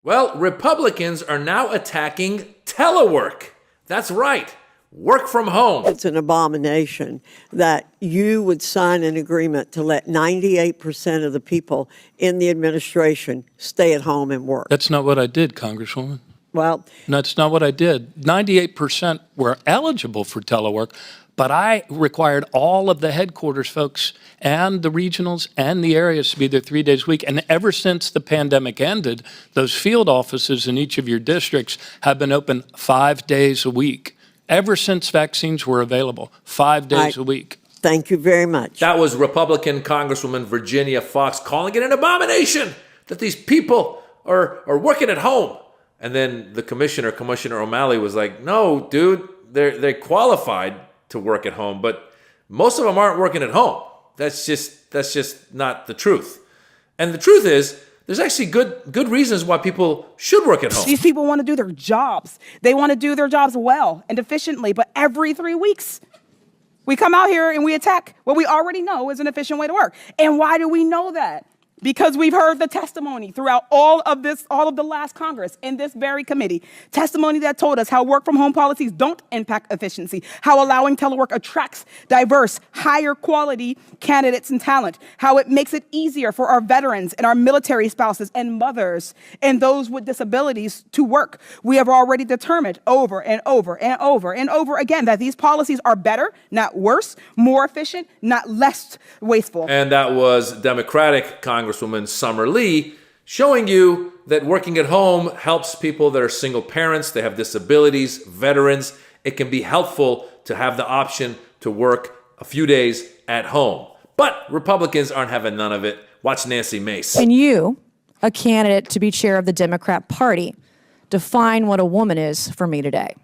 Well, Republicans are now attacking telework. That's right. Work from home. It's an abomination that you would sign an agreement to let 98% of the people in the administration stay at home and work. That's not what I did, Congresswoman. Well, That's not what I did. 98% were eligible for telework, but I required all of the headquarters folks and the regionals and the areas to be there 3 days a week. And ever since the pandemic ended, those field offices in each of your districts have been open 5 days a week. Ever since vaccines were available, 5 days a week. thank you very much. That was Republican Congresswoman Virginia Foxx calling it an abomination that these people are working at home. And then the Commissioner O'Malley, was like, no, dude, they're qualified to work at home, but most of them aren't working at home. That's just not the truth. And the truth is, there's actually good reasons why people should work at home. These people want to do their jobs. They want to do their jobs well and efficiently, but every 3 weeks, we come out here and we attack what we already know is an efficient way to work. And why do we know that? Because we've heard the testimony throughout all of the last Congress in this very committee. Testimony that told us how work from home policies don't impact efficiency, how allowing telework attracts diverse, higher quality candidates and talent, how it makes it easier for our veterans and our military spouses and mothers and those with disabilities to work. We have already determined over and over and over and over again that these policies are better, not worse, more efficient, not less wasteful. And that was Democratic Congresswoman Summer Lee showing you that working at home helps people that are single parents, they have disabilities, veterans. It can be helpful to have the option to work a few days at home. But Republicans aren't having none of it. Watch Nancy Mace. Can you, a candidate to be chair of the Democrat Party, define what a woman is for me today?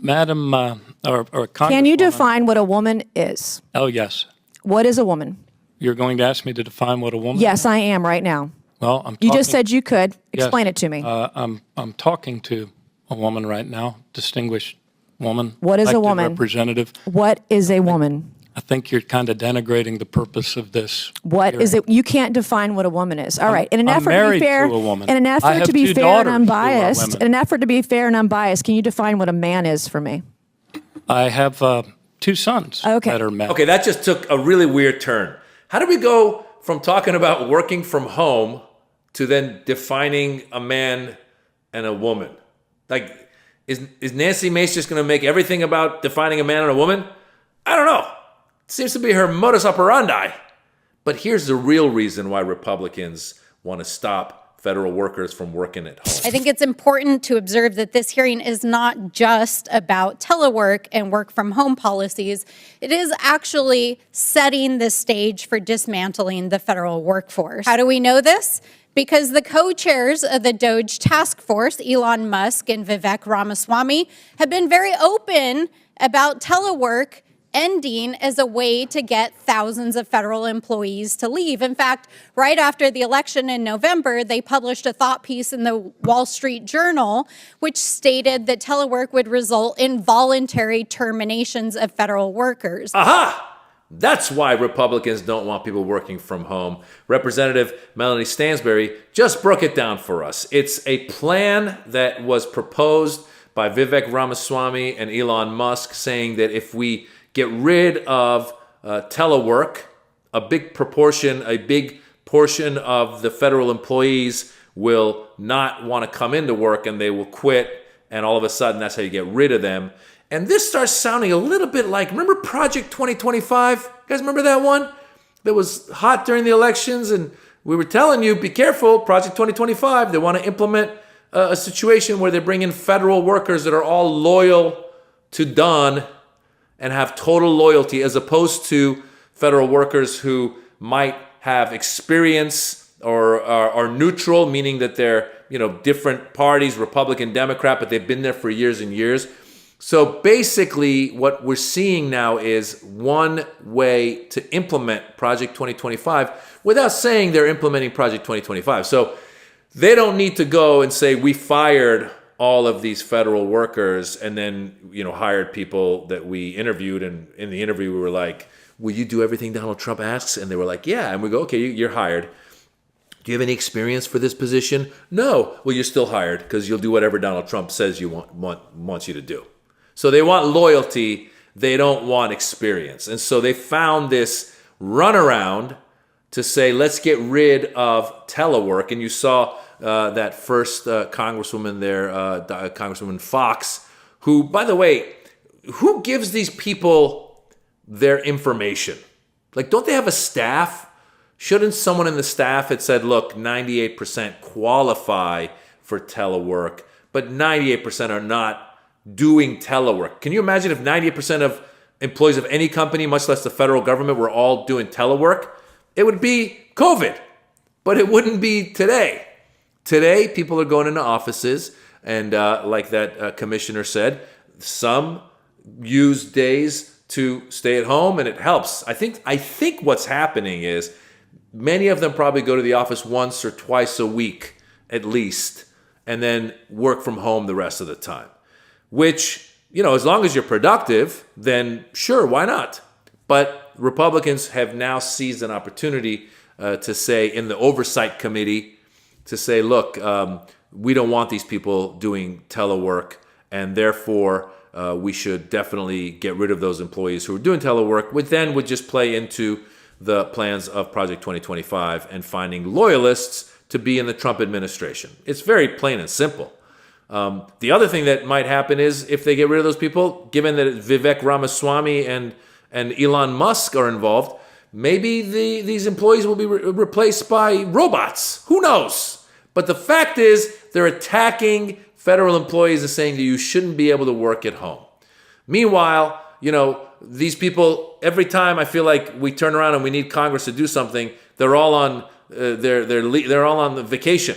Madam, or Congresswoman. Can you define what a woman is? Oh, yes. What is a woman? You're going to ask me to define what a woman Yes, I am right now. Well, I'm You talking, just said you could. Yes. Explain it to me. I'm talking to a woman right now, distinguished woman. What is a elected woman? Representative. What is a woman? I think you're kind of denigrating the purpose of this. What hearing. is it? You can't define what a woman is. All right. In an I'm effort to married be fair, to a woman. in an I effort have to be two fair and daughters who are unbiased, women. in an effort to be fair and unbiased, can you define what a man is for me? I have 2 sons Okay. that are men. Okay, that just took a really weird turn. How did we go from talking about working from home to then defining a man and a woman? Like, is Nancy Mace just going to make everything about defining a man and a woman? I don't know. It seems to be her modus operandi. But here's the real reason why Republicans want to stop federal workers from working at home. I think it's important to observe that this hearing is not just about telework and work from home policies. It is actually setting the stage for dismantling the federal workforce. How do we know this? Because the co-chairs of the DOGE task force, Elon Musk and Vivek Ramaswamy, have been very open about telework ending as a way to get thousands of federal employees to leave. In fact, right after the election in November, they published a thought piece in the Wall Street Journal, which stated that telework would result in voluntary terminations of federal workers. Aha! That's why Republicans don't want people working from home. Representative Melanie Stansbury just broke it down for us. It's a plan that was proposed by Vivek Ramaswamy and Elon Musk, saying that if we get rid of telework, a big portion of the federal employees will not want to come into work and they will quit. And all of a sudden, that's how you get rid of them. And this starts sounding a little bit like, remember Project 2025? You guys remember that one? That was hot during the elections. And we were telling you, be careful, Project 2025. They want to implement a situation where they bring in federal workers that are all loyal to Don and have total loyalty, as opposed to federal workers who might have experience or are neutral, meaning that they're different parties, Republican, Democrat, but they've been there for years and years. So basically, what we're seeing now is one way to implement Project 2025 without saying they're implementing Project 2025. So they don't need to go and say, we fired all of these federal workers and then, hired people that we interviewed. And in the interview, we were like, will you do everything Donald Trump asks? And they were like, yeah. And we go, okay, you're hired. Do you have any experience for this position? No. Well, you're still hired because you'll do whatever Donald Trump says you wants you to do. So they want loyalty. They don't want experience. And so they found this runaround to say, let's get rid of telework. And you saw that first Congresswoman there, Congresswoman Fox, who, by the way, who gives these people their information? Like, don't they have a staff? Shouldn't someone in the staff had said, look, 98% qualify for telework, but 98% are not doing telework? Can you imagine if 98% of employees of any company, much less the federal government, were all doing telework? It would be COVID, but it wouldn't be today. Today, people are going into offices, and like that commissioner said, some use days to stay at home, and it helps. I think what's happening is many of them probably go to the office once or twice a week at least, and then work from home the rest of the time. Which, as long as you're productive, then sure, why not? But Republicans have now seized an opportunity to say in the Oversight Committee, to say, look, we don't want these people doing telework, and therefore we should definitely get rid of those employees who are doing telework, which then would just play into the plans of Project 2025 and finding loyalists to be in the Trump administration. It's very plain and simple. The other thing that might happen is if they get rid of those people, given that Vivek Ramaswamy and Elon Musk are involved, maybe these employees will be replaced by robots. Who knows? But the fact is they're attacking federal employees and saying that you shouldn't be able to work at home. Meanwhile, these people, every time I feel like we turn around and we need Congress to do something, they're all on they're all on the vacation.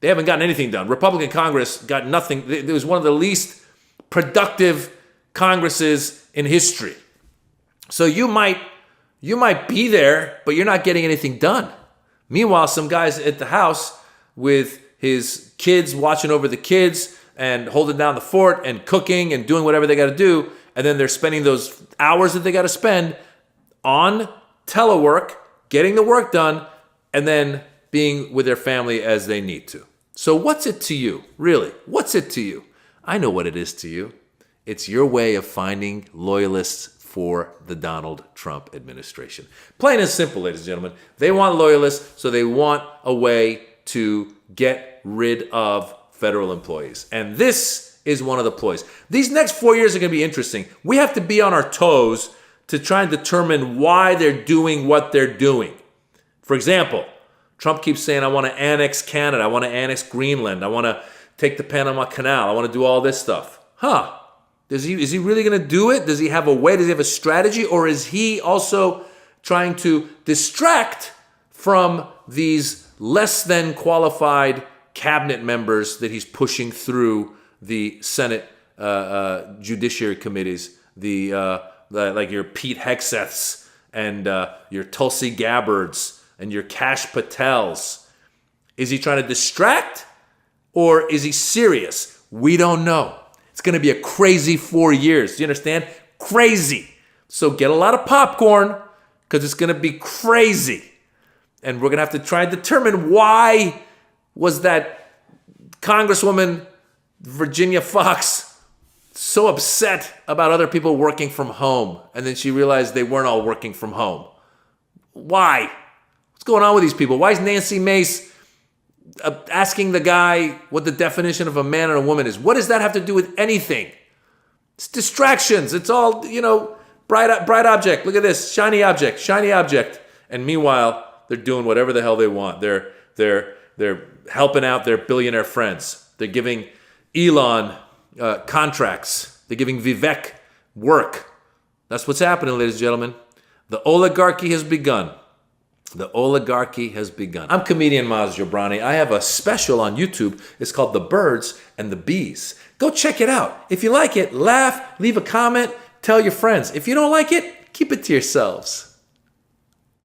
They haven't gotten anything done. Republican Congress got nothing. It was one of the least productive Congresses in history. So you might be there, but you're not getting anything done. Meanwhile, some guy's at the house with his kids, watching over the kids and holding down the fort and cooking and doing whatever they got to do. And then they're spending those hours that they got to spend on telework, getting the work done, and then being with their family as they need to. So what's it to you? Really, what's it to you? I know what it is to you. It's your way of finding loyalists for the Donald Trump administration. Plain and simple, ladies and gentlemen. They want loyalists, so they want a way to get rid of federal employees. And this is one of the ploys. These next 4 years are going to be interesting. We have to be on our toes to try and determine why they're doing what they're doing. For example, Trump keeps saying, I want to annex Canada. I want to annex Greenland. I want to take the Panama Canal. I want to do all this stuff. Is he really going to do it? Does he have a way? Does he have a strategy? Or is he also trying to distract from these less than qualified cabinet members that he's pushing through the Senate judiciary committees, like your Pete Hegseths and your Tulsi Gabbards and your Kash Patels? Is he trying to distract, or is he serious? We don't know. It's going to be a crazy 4 years. Do you understand? Crazy. So get a lot of popcorn, because it's going to be crazy. And we're going to have to try and determine why was that Congresswoman Virginia Fox so upset about other people working from home, and then she realized they weren't all working from home. Why? What's going on with these people? Why is Nancy Mace asking the guy what the definition of a man and a woman is? What does that have to do with anything? It's distractions. It's all, bright object. Look at this, shiny object. And meanwhile, they're doing whatever the hell they want. They're helping out their billionaire friends. They're giving Elon contracts. They're giving Vivek work. That's what's happening, ladies and gentlemen. The oligarchy has begun. The oligarchy has begun. I'm comedian Maz Jobrani. I have a special on YouTube. It's called The Birds and the Bees. Go check it out. If you like it, laugh, leave a comment, tell your friends. If you don't like it, keep it to yourselves.